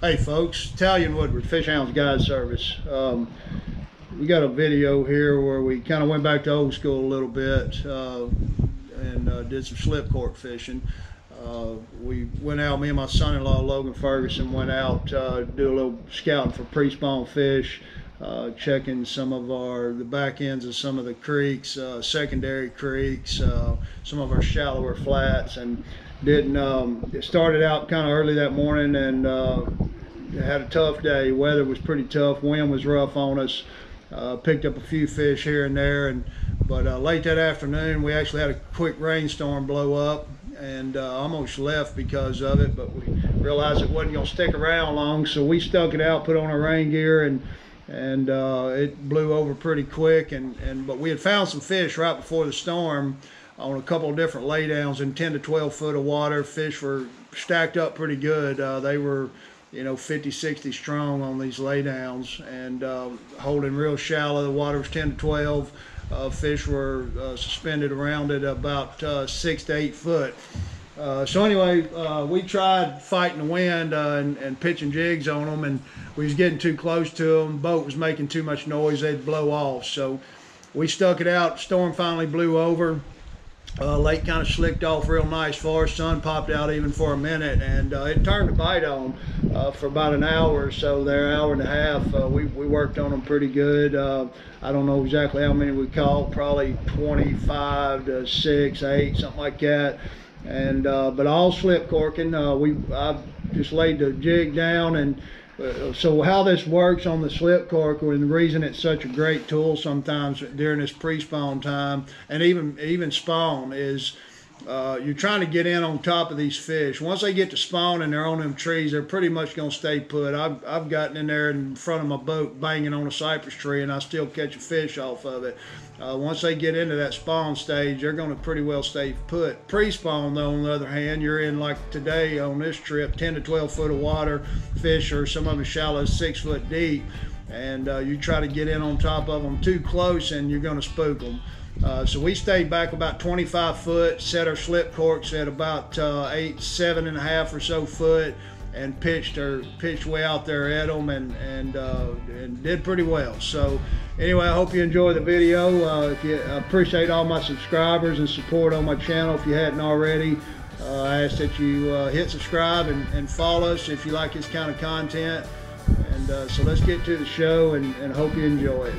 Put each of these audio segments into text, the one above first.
Hey folks, Italian Woodward, Fish Hounds Guide Service. We got a video here where we kind of went back to old school a little bit and did some slip cork fishing. We went out, me and my son-in-law Logan Ferguson went out to do a little scouting for pre-spawn fish, checking some of the back ends of some of the creeks, secondary creeks, some of our shallower flats, and it started out kind of early that morning and had a tough day. Weather was pretty tough, wind was rough on us. Picked up a few fish here and there, but late that afternoon we actually had a quick rainstorm blow up and almost left because of it, but we realized it wasn't going to stick around long, so we stuck it out, put on our rain gear, and it blew over pretty quick. But we had found some fish right before the storm on a couple of different laydowns in 10 to 12 foot of water. Fish were stacked up pretty good. They were 50, 60 strong on these laydowns and holding real shallow. The water was 10 to 12. Fish were suspended around it about 6 to 8 foot. So anyway, we tried fighting the wind and pitching jigs on them, and we was getting too close to them. Boat was making too much noise, they'd blow off. So we stuck it out. Storm finally blew over. Lake kind of slicked off real nice for us. Sun popped out even for a minute, and it turned to bite on for about an hour or so there, hour and a half. We worked on them pretty good. I don't know exactly how many we caught, probably 25 to 6, 8, something like that. And but all slip corking. I just laid the jig down, and so how this works on the slip cork, and the reason it's such a great tool sometimes during this pre-spawn time and even spawn, is you're trying to get in on top of these fish. Once they get to spawn and they're on them trees, they're pretty much going to stay put. I've gotten in there in front of my boat banging on a cypress tree, and I still catch a fish off of it. Once they get into that spawn stage, they're going to pretty well stay put. Pre-spawn, though, on the other hand, you're in, like today on this trip, 10 to 12 foot of water. Fish are some of them shallow, 6 foot deep, and you try to get in on top of them too close and you're going to spook them. So we stayed back about 25 foot, set our slip corks at about 7.5 or so foot, and pitched way out there at them, and did pretty well. So anyway, I hope you enjoy the video. I appreciate all my subscribers and support on my channel. If you hadn't already, I ask that you hit subscribe and follow us if you like this kind of content. And so let's get to the show, and hope you enjoy it.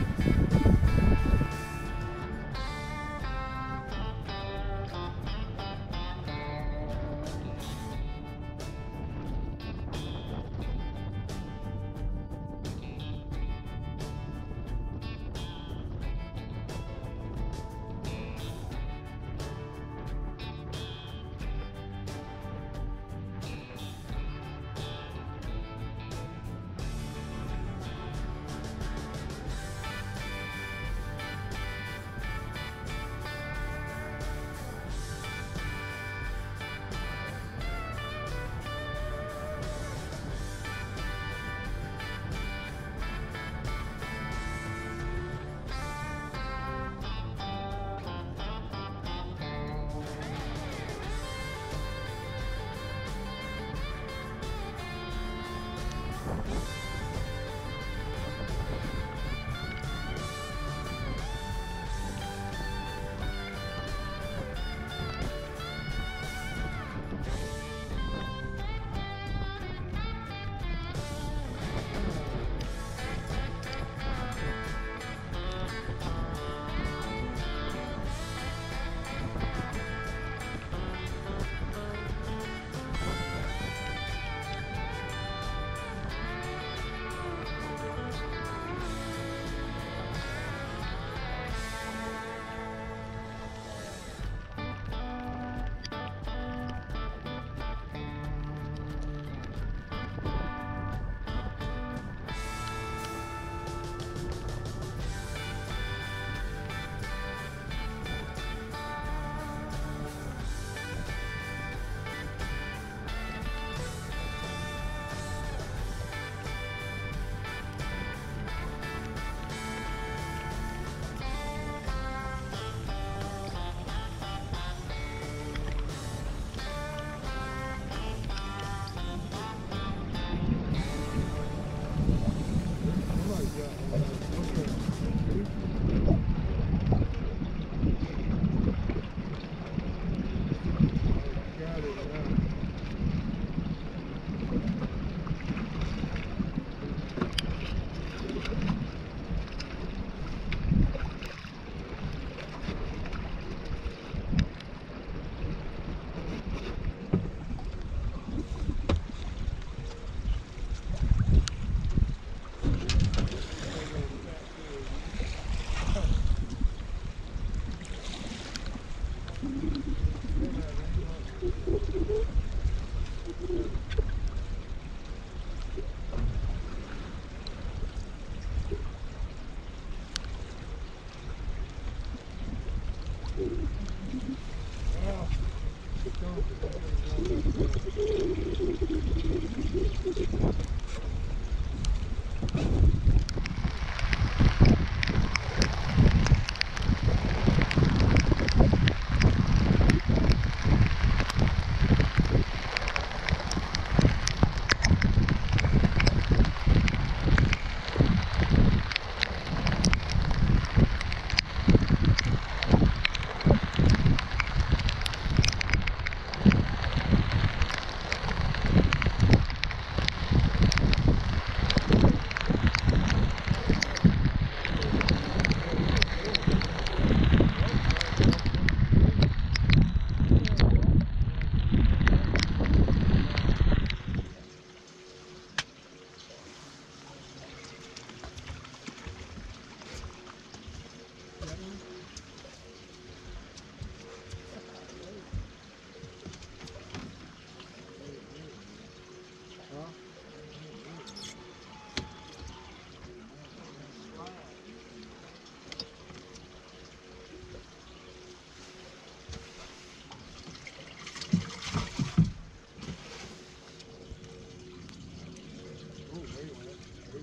That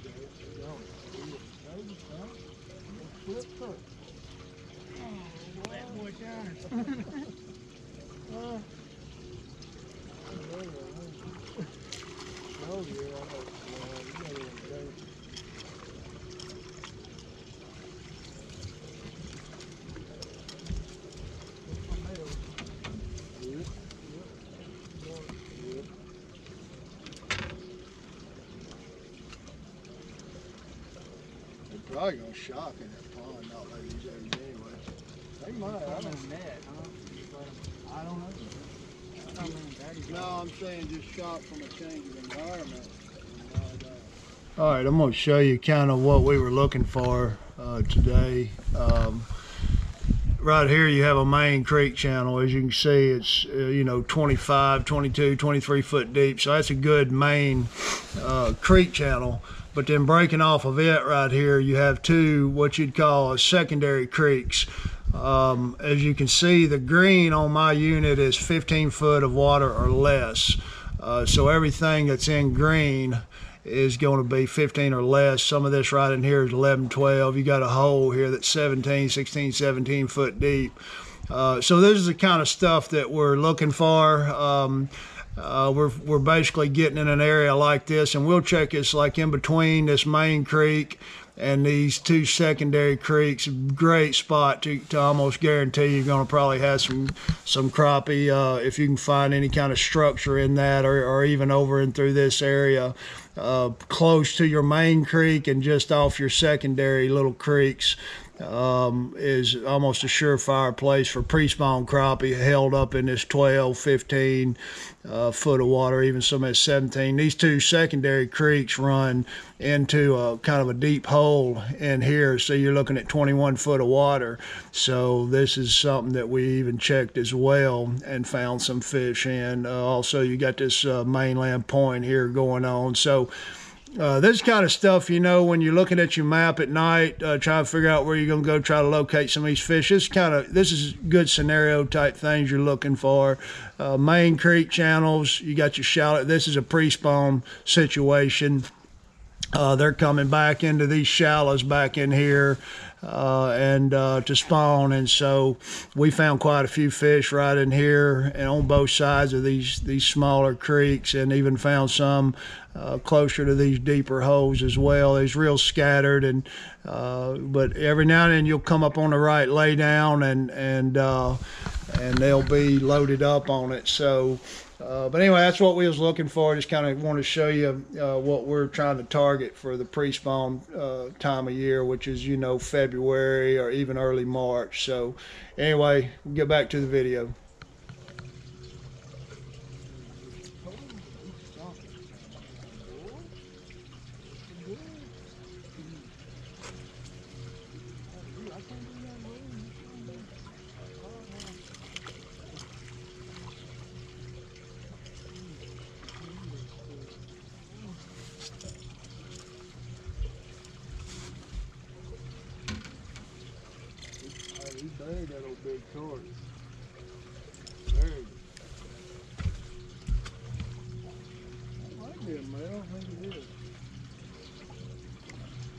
boy John. Probably gonna shock in that pond, not like these eggs anyway. They might. I don't know. I don't know. No, I'm saying just shock from a change of environment. All right, I'm gonna show you kind of what we were looking for today. Right here you have a main creek channel. As you can see, it's you know, 25, 22, 23 foot deep. So that's a good main creek channel. But then breaking off of it right here, you have two what you'd call secondary creeks. As you can see, the green on my unit is 15 foot of water or less. So everything that's in green is going to be 15 or less. Some of this right in here is 11, 12. You got a hole here that's 17, 16, 17 foot deep. So this is the kind of stuff that we're looking for. We're basically getting in an area like this, and we'll check it's like in between this main creek and these two secondary creeks. Great spot to almost guarantee you're going to probably have some crappie if you can find any kind of structure in that, or even over and through this area close to your main creek and just off your secondary little creeks. Is almost a surefire place for pre-spawn crappie held up in this 12, 15 foot of water, even some at 17. These two secondary creeks run into a kind of a deep hole in here, so you're looking at 21 foot of water. So this is something that we even checked as well and found some fish in. Also, you got this mainland point here going on. So this kind of stuff, you know, when you're looking at your map at night, trying to figure out where you're going to go try to locate some of these fish, this is good scenario type things you're looking for. Main creek channels, you got your shallow. This is a pre-spawn situation. They're coming back into these shallows back in here to spawn, and so we found quite a few fish right in here and on both sides of these smaller creeks, and even found some closer to these deeper holes as well. It's real scattered, and but every now and then you'll come up on the right lay down, and they'll be loaded up on it. So but anyway, that's what we was looking for. Just kind of want to show you what we're trying to target for the pre-spawn time of year, which is, you know, February or even early March. So anyway, we'll get back to the video. He's buried that old big Corks. Buried. That might be a male. I think it is.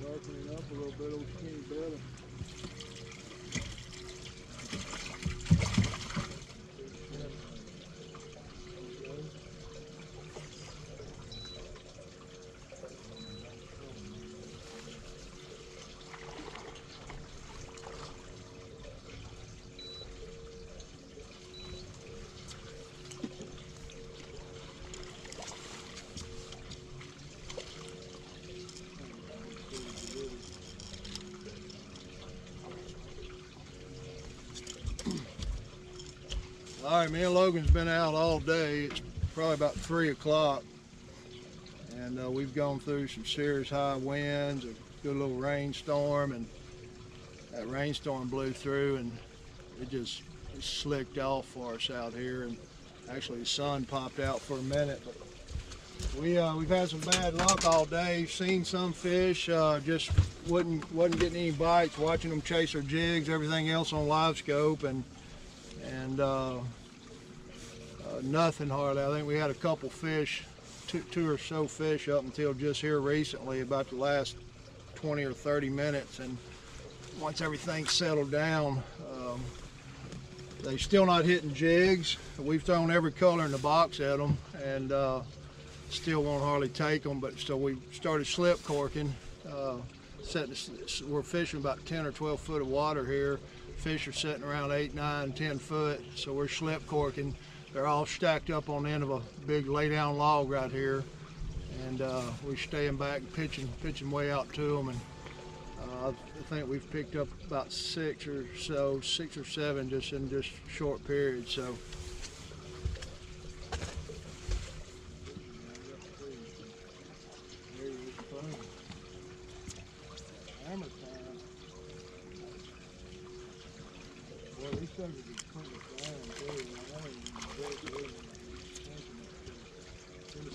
Darkening up a little bit, old skinny belly. All right, me and Logan's been out all day. It's probably about 3 o'clock, and we've gone through some serious high winds, a good little rainstorm, and that rainstorm blew through, and it just slicked off for us out here. And actually, the sun popped out for a minute, but we've had some bad luck all day. Seen some fish, just wasn't getting any bites. Watching them chase their jigs, everything else on live scope, and nothing hardly. I think we had a couple fish two or so fish up until just here recently, about the last 20 or 30 minutes, and once everything's settled down, they're still not hitting jigs. We've thrown every color in the box at them, and still won't hardly take them. But so we started slip corking. We're fishing about 10 or 12 foot of water here. Fish are sitting around 8, 9, 10 foot. So we're slip corking. They're all stacked up on the end of a big lay down log right here, and we're staying back and pitching way out to them. And I think we've picked up about 6 or 7 just in this short period. So.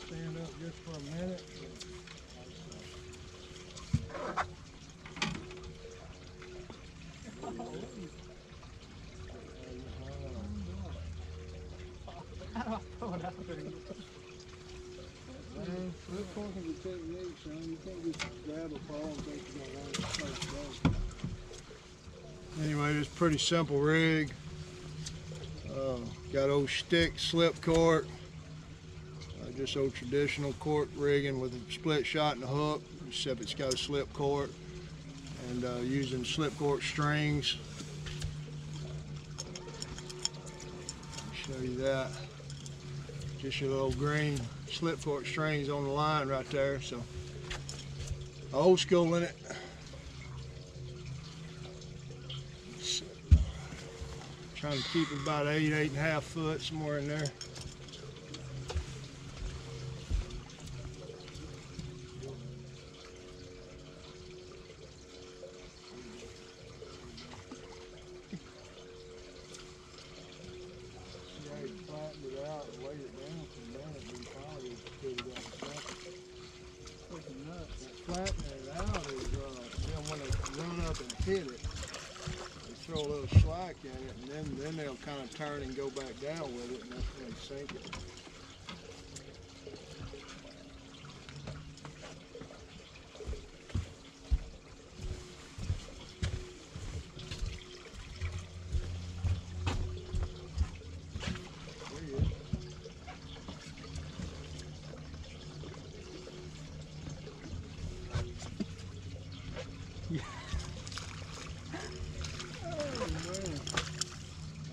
Stand up just for a minute. Flip corking is a technique, son. You can't just grab a pole and think you're going to run it first go. Anyway, it's a pretty simple rig. Got old Stix slip cork. Just old traditional cork rigging with a split shot and a hook, except it's got a slip cork, and using slip cork strings. I'll show you that. Just your little green slip cork strings on the line right there. So old school in it. Trying to keep it about 8, 8.5 foot, somewhere in there. Flattening it out is then when they run up and hit it, they throw a little slack in it, and then they'll kind of turn and go back down with it, and that's when they sink it.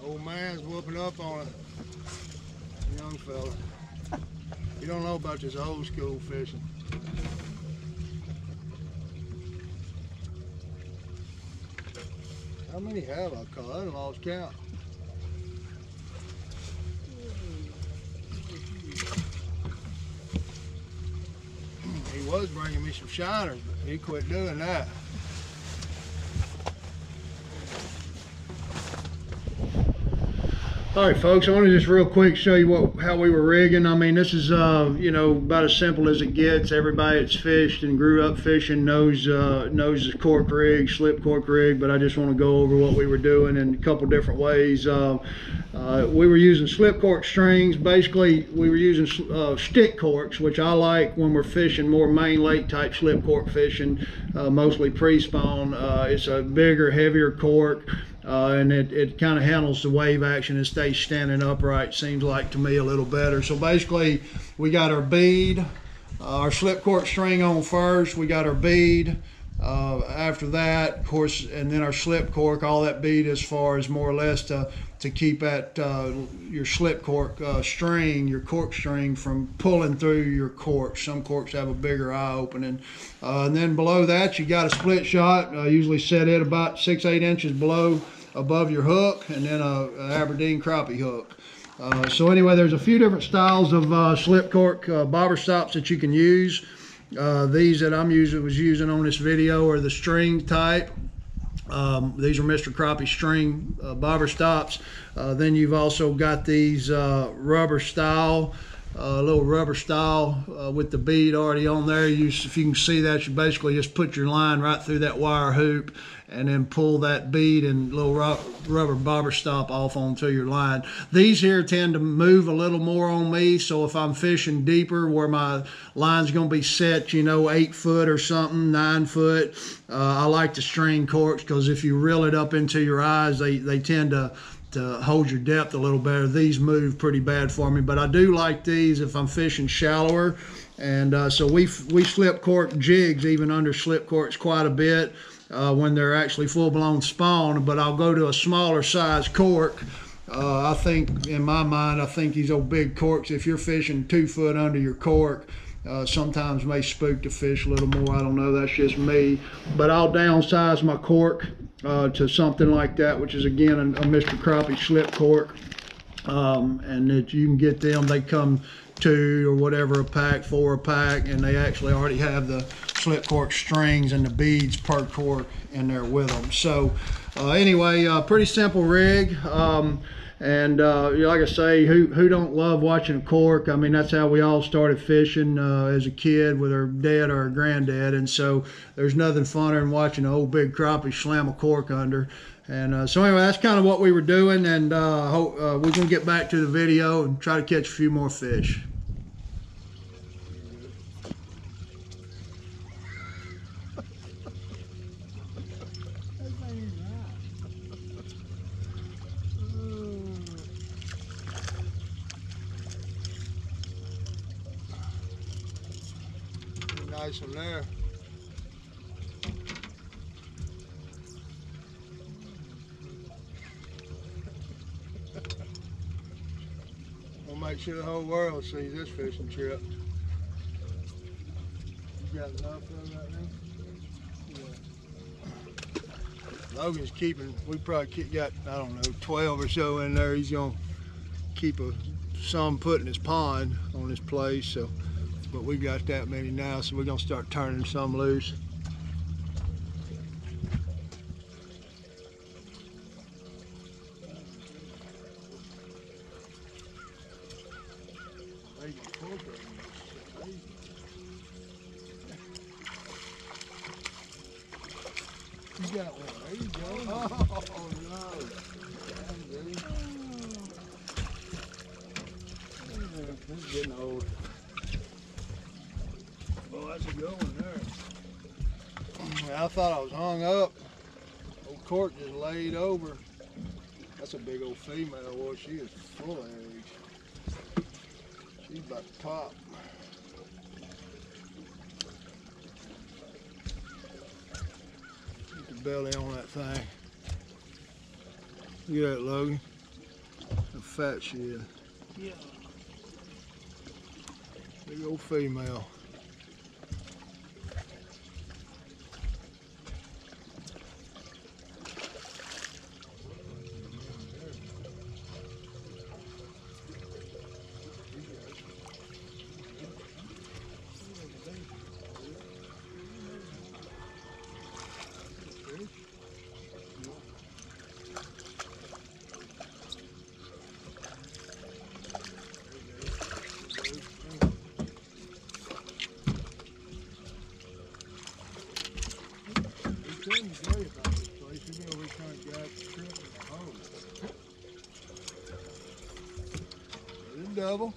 Old man's whooping up on a young fella. You don't know about this old school fishing. How many have I caught? I lost count. He was bringing me some shiners, but he quit doing that. All right, folks, I want to just real quick show you how we were rigging. I mean, this is, you know, about as simple as it gets. Everybody that's fished and grew up fishing knows the cork rig, slip cork rig, but I just want to go over what we were doing in a couple different ways. We were using slip cork strings. Basically, we were using stick corks, which I like when we're fishing more main lake type slip cork fishing, mostly pre-spawn. It's a bigger, heavier cork. And it kind of handles the wave action and stays standing upright, seems like to me a little better. So basically we got our bead, our slip cork string on first, we got our bead, after that of course, and then our slip cork. All that bead as far as more or less to keep at your slip cork string, your cork string, from pulling through your corks. Some corks have a bigger eye opening. And then below that you got a split shot, usually set it about 6-8 inches above your hook, and then an Aberdeen crappie hook. So anyway, there's a few different styles of slip cork bobber stops that you can use. These that I'm using on this video are the string type. These are Mr. Crappie string bobber stops. Then you've also got these rubber style. a little rubber style with the bead already on there. If you can see that, you basically just put your line right through that wire hoop and then pull that bead and little rubber bobber stop off onto your line. These here tend to move a little more on me, so if I'm fishing deeper where my line's going to be set, you know, 8 foot or something, 9 foot, I like the string corks, because if you reel it up into your eyes, they tend to hold your depth a little better. These move pretty bad for me, but I do like these if I'm fishing shallower. And so we slip cork jigs even under slip corks quite a bit when they're actually full-blown spawn, but I'll go to a smaller size cork. I think, in my mind, I think these old big corks, if you're fishing 2 foot under your cork, sometimes may spook the fish a little more. I don't know, that's just me. But I'll downsize my cork to something like that, which is again a Mr. Crappie slip cork. And that you can get them, they come 2 or whatever a pack, 4 a pack, and they actually already have the slip cork strings and the beads per cork in there with them. So anyway, pretty simple rig. And like I say, who don't love watching a cork? I mean, that's how we all started fishing as a kid, with our dad or our granddad. And so there's nothing funner than watching an old big crappie slam a cork under. And so anyway, that's kind of what we were doing. And we're going to get back to the video and try to catch a few more fish. Nice one there. We'll make sure the whole world sees this fishing trip. You got enough of that now? Yeah. Logan's keeping, we probably got, I don't know, 12 or so in there. He's gonna keep some put in his pond on his place, so. But we got that many now, so we're gonna start turning some loose. You got one. There you go. Oh no. This is getting old. Oh, that's a good one there. I thought I was hung up. Old cork just laid over. That's a big old female. Well, she is full of eggs. She's about to pop. Get the belly on that thing. Look at that, Logan. How fat she is. Yeah. Big old female. Double.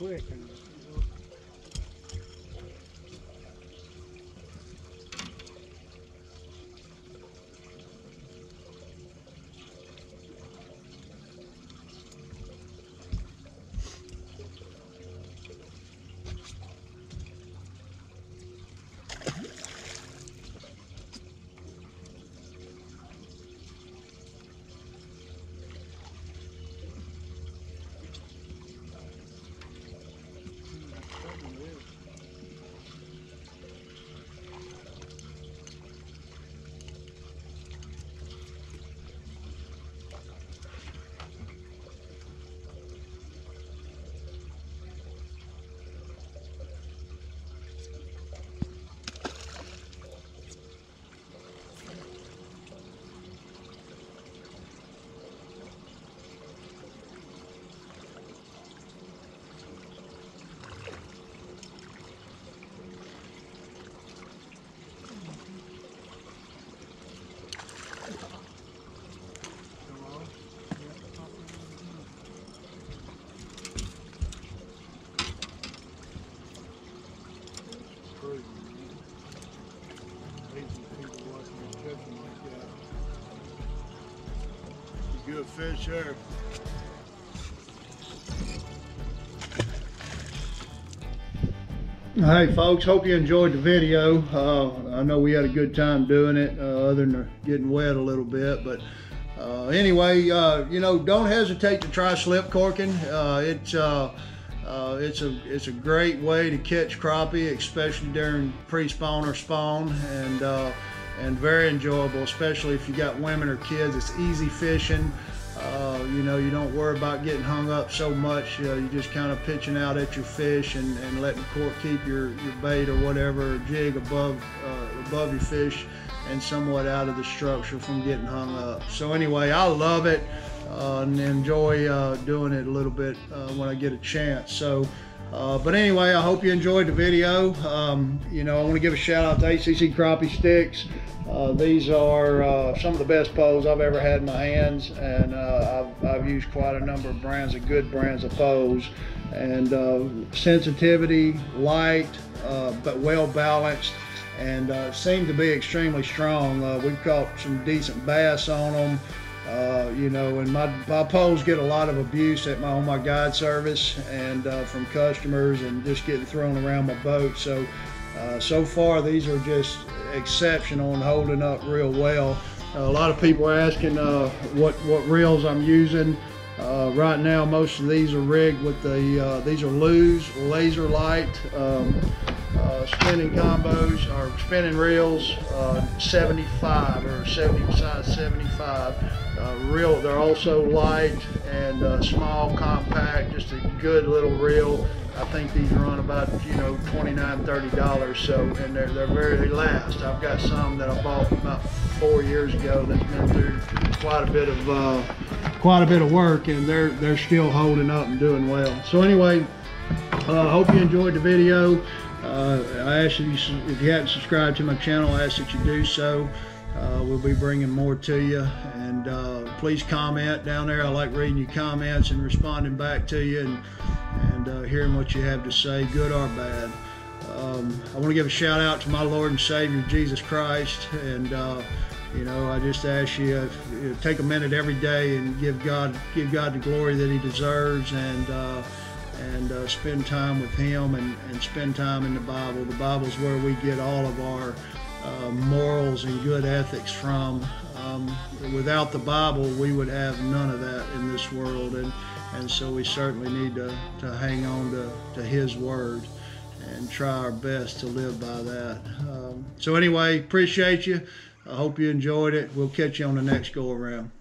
quick. And, Good fish there. Hey folks, hope you enjoyed the video. I know we had a good time doing it, other than getting wet a little bit, but anyway, you know, don't hesitate to try slip corking. It's a great way to catch crappie, especially during pre-spawn or spawn, and very enjoyable, especially if you got women or kids. It's easy fishing. You know, you don't worry about getting hung up so much. You're just kind of pitching out at your fish and letting the cork keep your bait or whatever, or jig above your fish and somewhat out of the structure from getting hung up. So anyway, I love it and enjoy doing it a little bit when I get a chance. So but anyway, I hope you enjoyed the video. You know, I want to give a shout out to ACC Crappie Stix. These are some of the best poles I've ever had in my hands, and I've used quite a number of brands, of good brands of poles, and sensitivity, light, but well balanced, and seem to be extremely strong. We've caught some decent bass on them. You know, and my poles get a lot of abuse on my guide service and from customers, and just getting thrown around my boat. So so far these are just exceptional and holding up real well. A lot of people are asking what reels I'm using. Right now most of these are rigged with the these are Lew's laser light spinning combos, or spinning reels, 75 or 70 size 75. They're also light and small, compact, just a good little reel. I think these run about, you know, $29, $30. So, and they last. I've got some that I bought about 4 years ago that's been through quite a bit of work, and they're still holding up and doing well. So anyway, hope you enjoyed the video. I ask you, if you haven't subscribed to my channel, I ask that you do so. We'll be bringing more to you, and please comment down there. I like reading your comments and responding back to you, and hearing what you have to say, good or bad. I want to give a shout out to my Lord and Savior Jesus Christ, and you know, I just ask you, take a minute every day and give God the glory that He deserves, and spend time with Him, and spend time in the Bible. The Bible's where we get all of our morals and good ethics from. Without the Bible, we would have none of that in this world, and so we certainly need to hang on to His Word and try our best to live by that. So anyway, appreciate you. I hope you enjoyed it. We'll catch you on the next go around.